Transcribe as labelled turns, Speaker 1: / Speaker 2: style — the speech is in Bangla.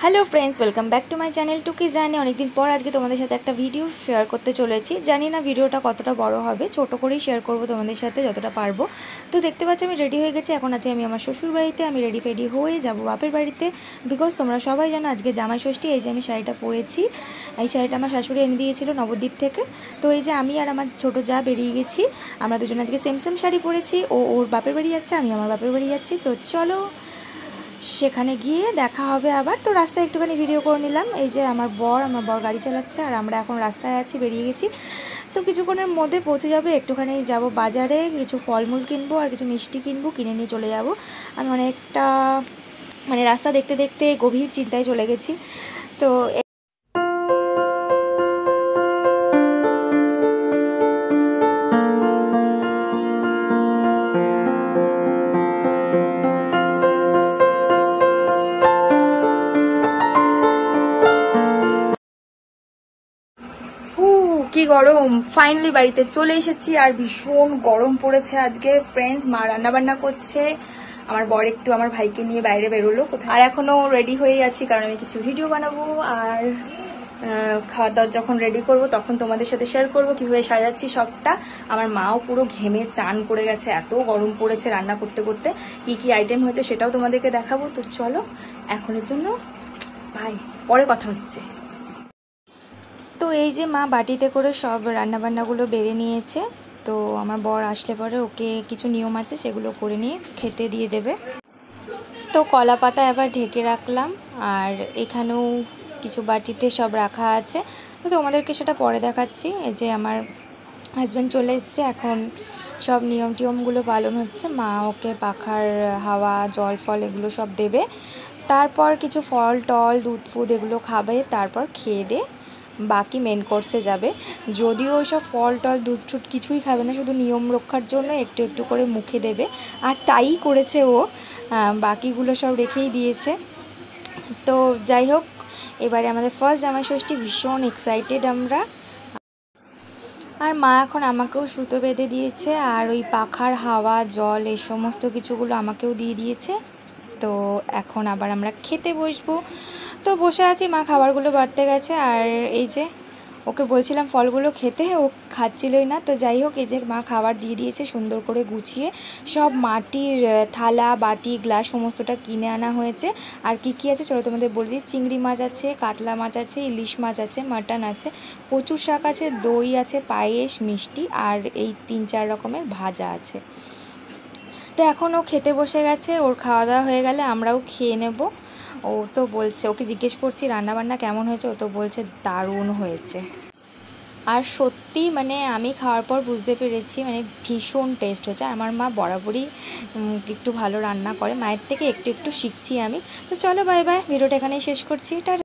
Speaker 1: Hello friends, welcome back to my channel টুকি জানি। অনেকদিন পর আজকে তোমাদের সাথে একটা ভিডিও শেয়ার করতে চলেছি। জানি না ভিডিওটা কতটা বড় হবে, ছোট করেই শেয়ার করব তোমাদের সাথে যতটা পারবো। তো দেখতে পাচ্ছি আমি রেডি হয়ে গেছি। এখন আছি আমি আমার শ্বশুর বাড়িতে। আমি রেডি ফেডি হয়ে যাব বাপের বাড়িতে, বিকজ তোমরা সবাই জানো আজকে জামাই ষষ্ঠী। এই যে আমি শাড়িটা পরেছি, এই শাড়িটা আমার শাশুড়ি এনে দিয়েছিল নবদ্বীপ থেকে। তো এই যে আমি আর আমার ছোটো যা বেরিয়ে গেছি। আমরা দুজন আজকে সেম সেম শাড়ি পরেছি। ওর বাপের বাড়ি যাচ্ছে, আমি আমার বাপের বাড়ি যাচ্ছি। তো চলো সেখানে গিয়ে দেখা হবে আবার। তো রাস্তায় একটুখানি ভিডিও করে নিলাম। এই যে আমার বর গাড়ি চালাচ্ছে আর আমরা এখন রাস্তায় আছি, বেরিয়ে গেছি। তো কিছুক্ষণের মধ্যে পৌঁছে যাবে। একটুখানি যাব বাজারে, কিছু ফলমূল কিনবো আর কিছু মিষ্টি কিনবো, কিনে নিয়ে চলে যাব। আমি অনেকটা রাস্তা দেখতে দেখতে গভীর চিন্তায় চলে গেছি। তো কি গরম, ফাইনালি বাড়িতে চলে এসেছি। আর ভীষণ গরম পড়েছে আজকে ফ্রেন্ডস। মা রান্না বান্না করছে, আমার বর একটু আমার ভাইকে নিয়ে বাইরে বেরোলো কোথায়। আর এখনো রেডি হয়ে আছি কারণ আমি কিছু ভিডিও বানাবো। আর খাওয়া দাওয়া যখন রেডি করব তখন তোমাদের সাথে শেয়ার করবো কিভাবে সাজাচ্ছি সবটা। আমার মাও পুরো ঘেমে চান করে গেছে, এত গরম পড়েছে রান্না করতে করতে। কি কি আইটেম হয়েছে সেটাও তোমাদেরকে দেখাবো। তো চলো এখনের জন্য ভাই, পরে কথা হচ্ছে। তো এই যে মা বাটিতে করে সব রান্নাবান্নাগুলো বেড়ে নিয়েছে। তো আমার বর আসলে পরে ওকে কিছু নিয়ম আছে সেগুলো করে নিয়ে খেতে দিয়ে দেবে। তো কলা পাতা এবার ঢেকে রাখলাম। আর এখানেও কিছু বাটিতে সব রাখা আছে। তো তোমাদেরকে সেটা পরে দেখাচ্ছি। এই যে আমার হাজব্যান্ড চলে এসছে, এখন সব নিয়ম টিয়মগুলো পালন হচ্ছে। মা ওকে পাখার হাওয়া জল ফল এগুলো সব দেবে। তারপর কিছু ফল টল দুধ ফুদ এগুলো খাবে, তারপর খেয়ে দে বাকি মেন কোর্সে যাবে। যদিও ওইসব ফল টল দুধ টুধ কিছুই খাবে না, শুধু নিয়ম রক্ষার জন্য একটু একটু করে মুখে দেবে। আর তাই করেছে ও, বাকিগুলো সব রেখেই দিয়েছে। তো যাই হোক, এবারে আমাদের ফার্স্ট জামাই ষষ্ঠী, ভীষণ এক্সাইটেড আমরা। আর মা এখন আমাকেও সুতো বেঁধে দিয়েছে আর ওই পাখার হাওয়া জল এই সমস্ত কিছুগুলো আমাকেও দিয়ে দিয়েছে। তো এখন আবার আমরা খেতে বসবো। তো বসে আছি, মা খাবারগুলো বাড়তে গেছে। আর এই যে ওকে বলছিলাম ফলগুলো খেতে, ও খাচ্ছিলই না। তো যাই হোক, এই যে মা খাবার দিয়ে দিয়েছে সুন্দর করে গুছিয়ে। সব মাটির থালা বাটি গ্লাস সমস্তটা কিনে আনা হয়েছে। আর কি কি আছে চলো তোমাদের বলে দিই। চিংড়ি মাছ আছে, কাতলা মাছ আছে, ইলিশ মাছ আছে, মাটন আছে, কচুর শাক আছে, দই আছে, পায়েস মিষ্টি আর এই 3-4 রকমের ভাজা আছে। তো এখন ও খেতে বসে গেছে। ওর খাওয়া দাওয়া হয়ে গেলে আমরাও খেয়ে নেব। ও তো বলছে, ওকে জিজ্ঞেস করছি রান্নাবান্না কেমন হয়েছে, ও তো বলছে দারুণ হয়েছে। আর সত্যি আমি খাওয়ার পর বুঝতে পেরেছি ভীষণ টেস্ট হয়েছে। আমার মা বরাবরই একটু ভালো রান্না করে, মায়ের থেকে একটু একটু শিখছি আমি। তো চলো বাই বাই, ভিডিওটা এখানেই শেষ করছি।